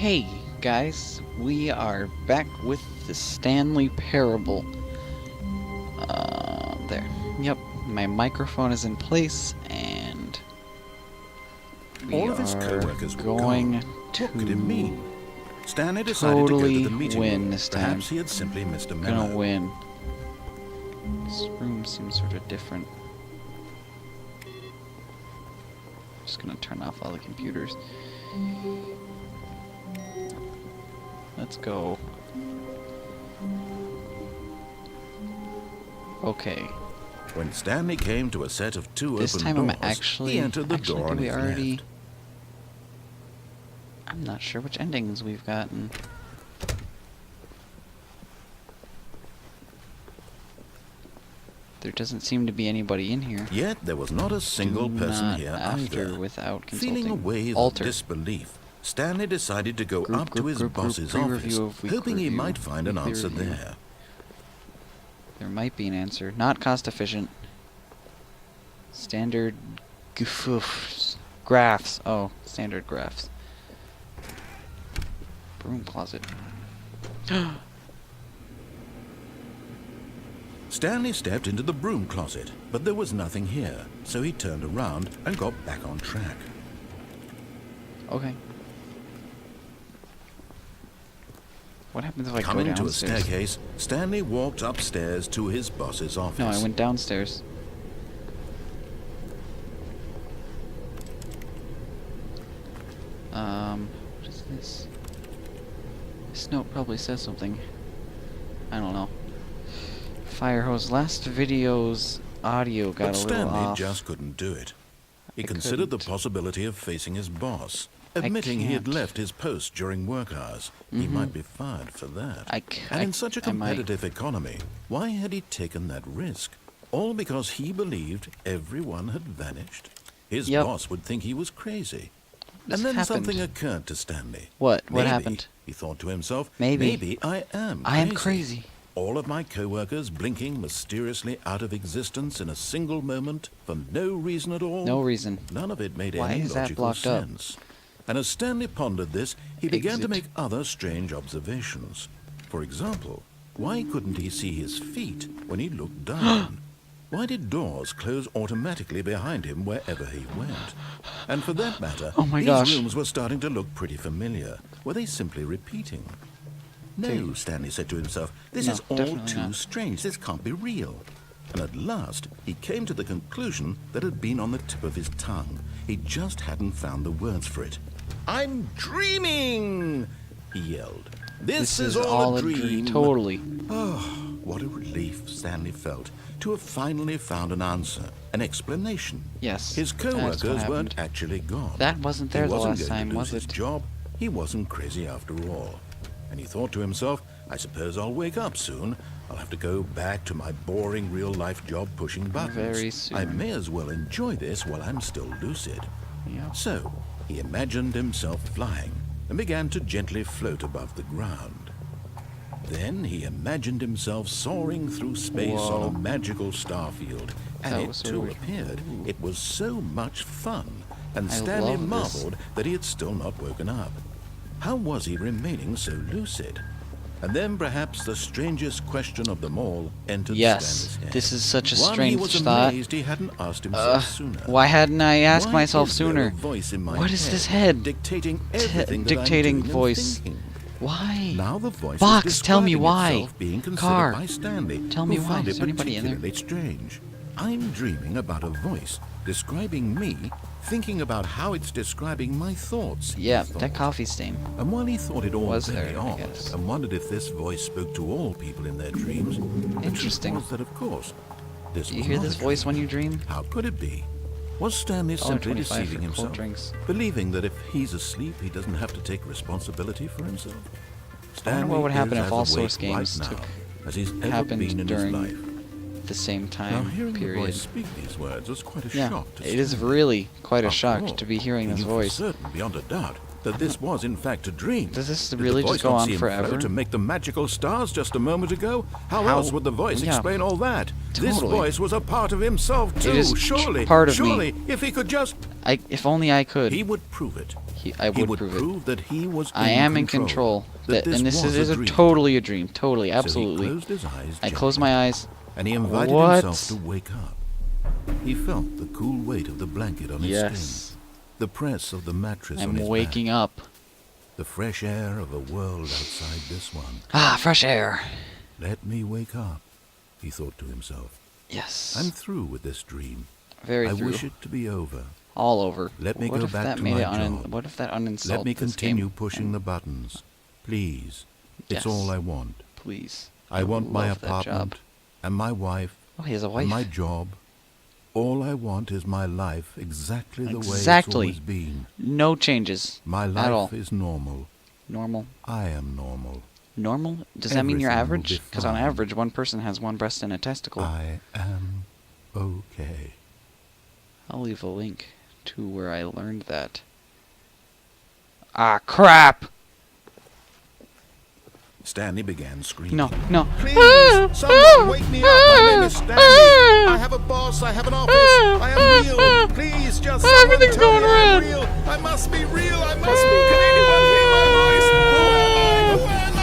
Hey guys, we are back with the Stanley parable. There. Yep, my microphone is in place, and we All of his are co-workers were going gone. to What could it mean? Stanley decided totally to go to the meeting win room. this time. Perhaps he had simply missed a memo. Gonna win. This room seems sort of different. Just gonna turn off all the computers. Let's go. Okay. When Stanley came to a set of two This open time doors, I'm actually. he entered the door did on we his already? left. I'm not sure which endings we've gotten. There doesn't seem to be anybody in here. Yet there was not a single Do person not here after either. without consulting. Feeling a wave Alter. of disbelief, Stanley decided to go Group, up group, to his group, group, boss's pre-review office, of week hoping he review, might find an weekly answer review. there. There might be an answer. Not cost efficient. Standard graphs. Oh, standard graphs. Broom closet. Stanley stepped into the broom closet, but there was nothing here, so he turned around and got back on track. Okay. What happens if I Coming go to a downstairs? staircase, Stanley walked upstairs to his boss's office. No, I went downstairs. What is this? This note probably says something. I don't know. Fire hose. Last video's audio got But a little Stanley off. just couldn't do it. He I considered the couldn't. possibility of facing his boss, admitting he had can't. left his post during work hours. He might be fired for that. And in such a I might. competitive economy, why had he taken that risk? All because he believed everyone had vanished? His Yep. boss would think he was crazy. This And then happened. something occurred to Stanley. What? What Maybe, happened? he thought to himself, Maybe. I am I am crazy. All of my co-workers blinking mysteriously out of existence in a single moment for no reason at all. No reason. None of it made Why any is that logical blocked up? sense. And as Stanley pondered this, he began to Exit. make other strange observations. For example, why couldn't he see his feet when he looked down? Why did doors close automatically behind him wherever he went? And for that matter, Oh my these gosh. rooms were starting to look pretty familiar. Were they simply repeating? No, Dude. Stanley said to himself, this No, is all definitely too not. strange. This can't be real. And at last, he came to the conclusion that had been on the tip of his tongue. He just hadn't found the words for it. I'm dreaming, he yelled. This is all a dream. Totally. Oh, what a relief Stanley felt to have finally found an answer, an explanation. Yes. His that's what co-workers happened. weren't actually gone. That wasn't there He the wasn't last going time, to was lose his it? job. He wasn't crazy after all. And he thought to himself, I suppose I'll wake up soon. I'll have to go back to my boring real-life job pushing buttons. Very soon. I may as well enjoy this while I'm still lucid. Yep. So, he imagined himself flying and began to gently float above the ground. Then he imagined himself soaring through space Whoa. on a magical starfield, and That it was sort too of- appeared. It was so much fun, and I Stanley love this. marveled that he had still not woken up. How was he remaining so lucid? And then perhaps the strangest question of them all entered Yes. Stanley's head. This is such a One strange he was thought. amazed he hadn't asked himself sooner. Why hadn't I asked Why myself is there sooner? a voice in my What is this head? dictating everything that I'm dictating doing and voice. thinking? Why? Now the voice Box, is tell me describing why. itself being considered Car, by Stanley, tell who me why. found Is it there anybody in there? particularly strange. I'm dreaming about a voice describing me, thinking about how it's describing my thoughts. he Yeah, thought. that coffee stain. And while he thought it all Was very there, I odd, guess. and wondered if this voice spoke to all people in their dreams, the Interesting. truth was that, of course, this Do you was hear not this a voice dream. when you dream? How could it be? Was Stanley simply $1.25 deceiving for cold himself, drinks. believing that if he's asleep, he doesn't have to take responsibility for himself? I wonder what would happen is if as all awake Source games right now took as he's ever happened been in during his life. the same Now, time hearing the period. voice speak these words was quite a Yeah, shock to it is Stanley. really quite a After shock all, to be hearing he this knew for voice. certain, beyond a doubt, that this was in fact a dream. Does this Did really the just voice go not on see him forever? float to make the magical stars just a moment ago? How How- else would the voice yeah. explain all that? This Totally. voice was a part of himself too. is Surely, part of me. surely, if he could just, If only I could. he would prove it. I He would would prove it. prove that he was I am in control. that And this was is a dream. totally a dream. Totally, So he absolutely. closed his eyes I gently, closed my eyes. and he invited What? himself to wake up. He felt the cool weight of the blanket on his Yes. skin, the press of the mattress on I'm his waking back, up. the fresh air of a world outside this one. Ah, fresh air. Let me wake up, he thought to himself. Yes. I'm through with this dream. Very I through. wish it to be over. All over. Let me What go if back that to made my it job. What if that uninstalled Let me this continue game? pushing the buttons. Please. Yes. It's all I want. Please. I want my love that job. apartment and my wife Oh, he has a and wife. my job. All I want is my life exactly the way it's Exactly. always been. No changes. My At all. life is normal. Normal. I am normal. Normal? Does that mean you're Everything will average? be Because on fine. average, one person has one breast and a testicle. I am okay. I'll leave a link to where I learned that. Ah, crap! Stanley began screaming. No, no. Please, someone wake me up. My name is Stanley. I have a boss. I have an office. I am real. Please, just someone Everything's tell me going I'm red. real. I must be real. I must be. Can anyone hear my voice? Who am I?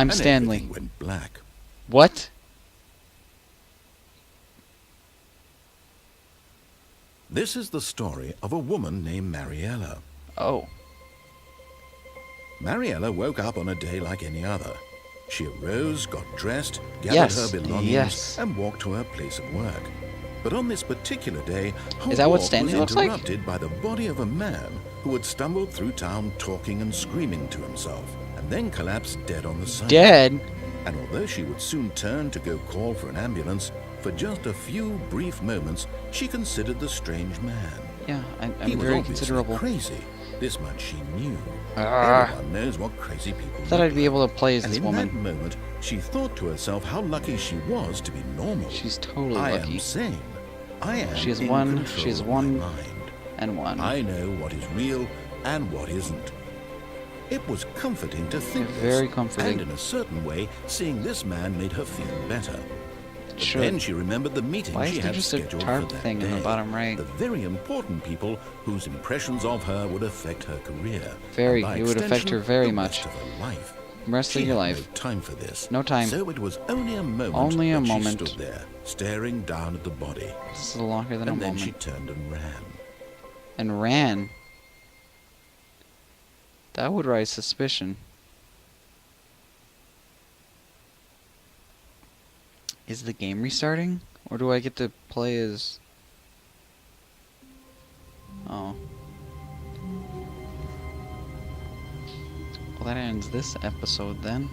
I'm And Stanley. everything went black. What? This is the story of a woman named Mariella. Oh. Mariella woke up on a day like any other. She arose, got dressed, gathered Yes, her belongings, yes. and walked to her place of work. But on this particular day, her Is that what walk Stanley was looks like? interrupted by the body of a man who had stumbled through town talking and screaming to himself, and then collapsed dead on the sidewalk. Dead? And although she would soon turn to go call for an ambulance, for just a few brief moments, she considered the strange man. Yeah, He I'm was very obviously considerable. crazy. This much she knew. Ah. Everyone knows what crazy people Thought look I'd be like. able to play as And this in woman. that moment, she thought to herself how lucky she was to be normal. She's totally I lucky. am sane. I am She has in one- control she has of one- my mind. And one. I know what is real and what isn't. It was comforting to think Very this, comforting. and in a certain way, seeing this man made her feel better. But Sure. then she remembered the meeting Why she is there had just a scheduled tarp for that thing in the day. bottom right? The very important people whose impressions of her would affect her career. Very. and by It would affect extension, her very the much. rest of her life. Rest She of your had life. no time for this. No time. So it was only a moment. Only a that moment. She stood there, staring down at the body, This is longer than a and then moment. she turned and ran. And ran. That would raise suspicion. Is the game restarting? Or do I get to play as... Oh. Well, that ends this episode then.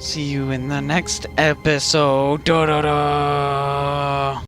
See you in the next episode. Da da da!